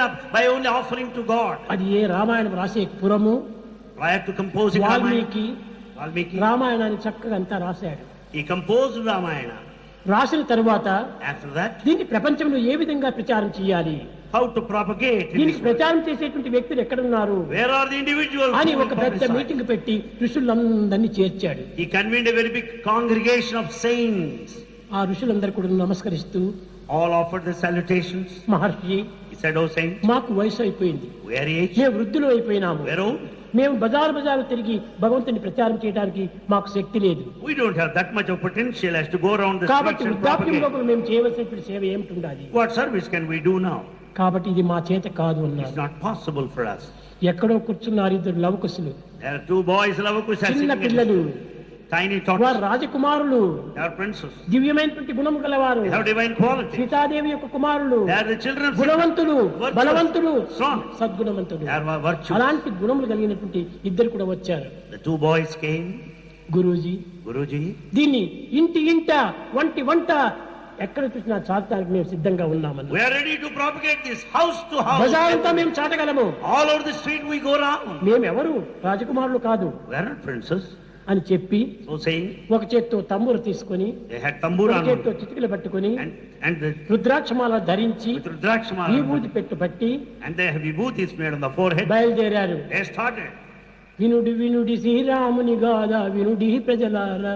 up by only offering to God. అది ఏ రామాయణం రాసే పురము Prior to composing Valmiki Valmiki, రామాయణాన్ని చక్కగా అంతా రాశాడు. he composed Ramayana. రాసిన తరువాత After that, దీన్ని ప్రపంచంలో ఏ విధంగా ప్రచారం చేయాలి, how to propagate in దీనికి this world. ప్రచారం చేసేటువంటి వ్యక్తులు ఎక్కడున్నారు Where are the individuals అని who will ఒక పెద్ద publicize? మీటింగ్ పెట్టి ఋషులందరినీ చేర్చాడు. He convened a very big congregation of saints. ఆ ఋషులందరూ కూడా నమస్కరిస్తూ, All offered the salutations. Maharshi, He said, "O saints, మాకు వయసు అయిపోయింది, we are aged, మేము వృద్ధులు అయిపోయినాము, we are old. మేము బజారు తిరిగి భగవంతుని ప్రచారం చేయడానికి మాకు శక్తి లేదు. We don't have that much of potential as to go around the కాబట్టి streets and వృద్ధాప్యంలో propagate. కూడా మేము చేయవలసినటువంటి సేవ ఏమిటి ఉండాలి. What service can we do now? కాబట్టి ఇది మా చేత కాదు It's అన్నారు. not possible for us." ఎక్కడో కూర్చున్నారు ఇద్దరు లవకుశులు, There are two boys, Lavakusha, చిన్న sitting పిల్లలు, at tiny వారు tots. రాజకుమారులు, They are princes. దివ్యమైనటువంటి గుణము గలవారు, They have divine quality. Sitadevi యొక్క కుమారులు, They are the children of Sita. గుణవంతులు, Virtuous, బలవంతులు, strong. సద్గుణవంతులు. They are virtuous. అలాంటి గుణములు కలిగినటువంటి ఇద్దరు కూడా వచ్చారు. The two boys came. Guruji, Guruji, దీన్ని ఇంట వంట ఎక్కడ చూసినా చాటడానికి మేము సిద్ధంగా ఉన్నామని. we are ready to propagate this house to house. బజారంతా మేము చాటగలము, All over the street we go around. మేమెవరు రాజకుమారులు కాదు We are not princes. అని చెప్పి So saying, ఒక చేత్తో తమ్మురు తీసుకొని, they had tambura ఒక చేత్తో చిటికలు పట్టుకొని, and the రుద్రాక్షమాల ధరించి, with Rudrakshmala, విభూతి పట్టి and they have vibhutis made on the forehead. బయలుదేరారు. They started. వినుడి శ్రీరాముని గాథ వినుడి ప్రజలారా,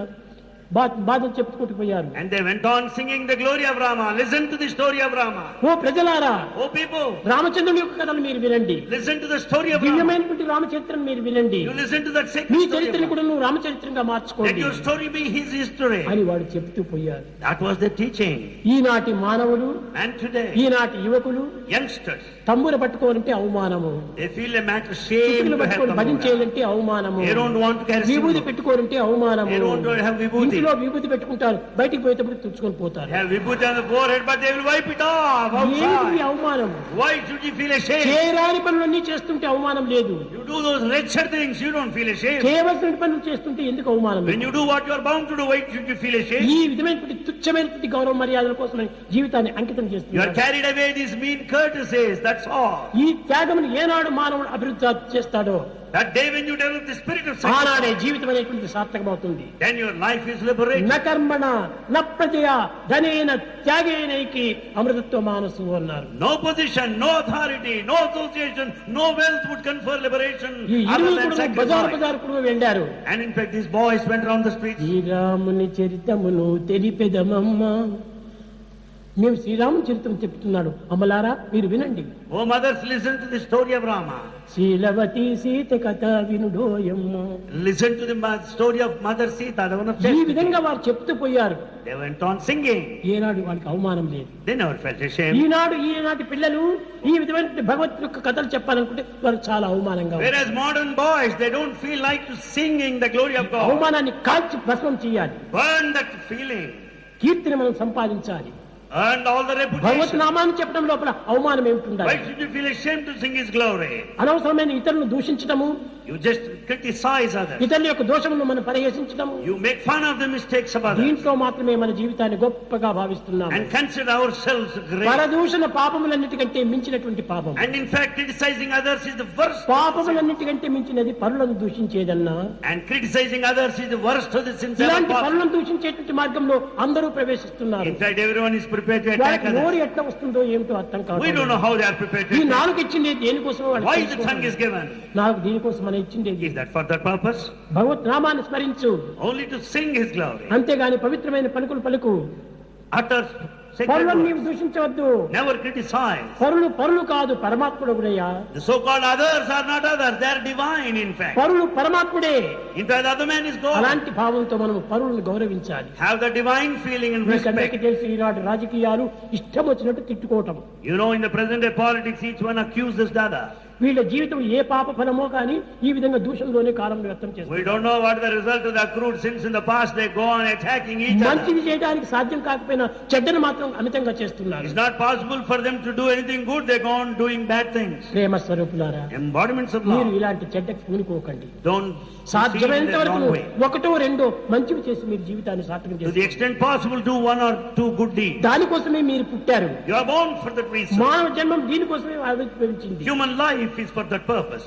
బాధ చెప్పుకుంటూ పోయారు. And they went on singing the glory of Rama. Listen to the story of Rama. ఓ ప్రజలారా, Oh people, రామచంద్రుని యొక్క కథను మీరు వినండి, listen to the story of Rama. దివ్యమైనటువంటి రామచరిత్రను మీరు వినండి, You listen to that me sacred story of చరిత్రను Rama. కూడా నువ్వు రామచరిత్రంగా Let మార్చుకోండి your story be his history. అని వాడు చెప్తూ పోయారు. That was the teaching. ఈనాటి మానవులు, And today, ఈనాటి యువకులు youngsters, తమ్ముర పట్టుకోవాలంటే అవమానము, they feel a matter shame చిటికలు to have పట్టుకొని భజన tambura. చేయాలంటే అవమానము, They don't want to carry విభూతి symbol. పెట్టుకోవాలంటే అవమానము, They don't want to have vibhuti. ఇంట్లో విభూతి పెట్టుకుంటారు, బయటికి పోయేటప్పుడు తుడుచుకొని పోతారు. They have vibhuti on the forehead, but they will wipe it off ఏమిటి outside. అవమానం? Why should you feel ashamed? చేయరాని పనులన్నీ చేస్తుంటే అవమానం లేదు, You do those wretched things, you don't feel ashamed. చేయవలసిన పనులు చేస్తుంటే ఎందుకు అవమానం When లేదు? you do what you are bound to do, why should you feel ashamed? ఈ విధమైనటువంటి తుచ్చమైనటువంటి గౌరవ మర్యాదల కోసం జీవితాన్ని అంకితం You are చేస్తున్నారు. carried away these mean courtesies, that's all. ఈ త్యాగమును ఏనాడు మానవుడు అభివృద్ధి చేస్తాడో That day when you develop the spirit of ఆనాడే sacrifice, జీవితం అనేటువంటి సార్థకమవుతుంది. then your life is liberated. న కర్మణ న ప్రజయ ధనేన త్యాగేనైకి అమృతత్వ మానసు అన్నారు. No position, no authority, no association, no wealth would confer liberation ఈ other ఇరువురు than కూడా sacrifice. బజారు కూడా వెళ్ళారు. And in fact, these boys went around the streets. శ్రీరాముని చరితమును తెలిపెదమమ్మ, మేము శ్రీరాముని చరిత్రం చెప్తున్నాడు, అమలారా మీరు వినండి. Oh mothers, listen to the story of Rama. శ్రీలవతి Sita కథ వినుడోయమ్మ. Listen to the story of Mother Sita, the one of ఈ chastity. విధంగా వారు చెప్తూ పోయారు. They went on singing. ఏనాడు వాళ్ళకి అవమానం లేదు. They never felt ashamed. ఈనాటి పిల్లలు ఈ విధమైన భగవంతుని యొక్క కథలు చెప్పాలనుకుంటే వారు చాలా అవమానంగా ఉన్నారు. Whereas modern boys, they don't feel like to singing the glory of God. అవమానాన్ని కాల్చి భస్మం చేయాలి, Burn that feeling. కీర్తిని మనం సంపాదించాలి. Earn all the Bhagwat reputation. నామాన్ని చెప్పడం లోపల అవమానం ఏమిటి Why ఉండాలి? should you feel ashamed to sing His glory? అనవసరమైన ఇతరులను దూషించడము, You just criticize others. ఇతరుల యొక్క దోషములను మనం పరిహసించడము, You make fun of the mistakes of others. దీంట్లో మాత్రమే మన జీవితాన్ని గొప్పగా భావిస్తున్నాము. And consider ourselves great. పరదూషణ పాపములన్నిటికంటే మించినటువంటి పాపం. And in fact, criticizing others is the worst. పాపములన్నిటికంటే మించినది పరులను దూషించేదన్నా. And criticizing others is the worst of the sins ever ఇలాంటి possible. పరులను దూషించేటువంటి మార్గంలో అందరూ ప్రవేశిస్తున్నారు. In fact, everyone is prepared to attack వాళ్ళకి నోరు others. ఎట్లా వస్తుందో ఏమిటో అర్థం We don't కాదు. know how they are prepared ఈ to attack. నాలుగు ఇచ్చింది దేనికోసం? Why the tongue is given? నాకు దీనికోసం మనం ఇచ్చింది Is that for that purpose? భగవత్ నామాన్ని స్మరించు, Only to sing His glory. అంతేగాని పవిత్రమైన పలుకులు పలుకు. Utter sacred పరులను నీవు words. దూషించవద్దు. Never criticize. పరులు కాదు, పరమాత్ముడు కూడయ్యా. The so-called others are not others. They are divine, in fact. పరులు పరమాత్ముడే. In fact, the other man is God. అలాంటి భావంతో మనం పరులను గౌరవించాలి. Have the divine feeling and మీకందరికీ respect. తెలిసి ఈనాటి రాజకీయాలు ఇష్టం వచ్చినట్టు తిట్టుకోవటం. You know, in the present day politics, each one accuses the other. వీళ్ళ జీవితం ఏ పాప ఫలమో కానీ ఈ విధంగా దూషణలోనే కాలం వ్యర్థం We చేస్తారు. don't know what the result of the accrued sins in the past. They go on attacking each other. మంచిది చేయడానికి సాధ్యం కాకపోయినా చెడ్డను మాత్రం అమితంగా చేస్తున్నారు. It's not possible for them to do anything good. They go on doing bad things. ప్రేమ స్వరూపులారా, Embodiments of మీరు love. ఇలాంటి చెడ్డకి పూనుకోకండి. Don't proceed in సాధ్యమైనంత the వరకు wrong way. ఒకటో రెండో మంచివి చేసి మీరు జీవితాన్ని సార్థకం To the చేస్తారు. extent possible, do one or two good deeds. దానికోసమే మీరు పుట్టారు. You are born for that reason. మానవ జన్మం దీనికోసమే ఆవిర్భవించింది. Human life is for that purpose.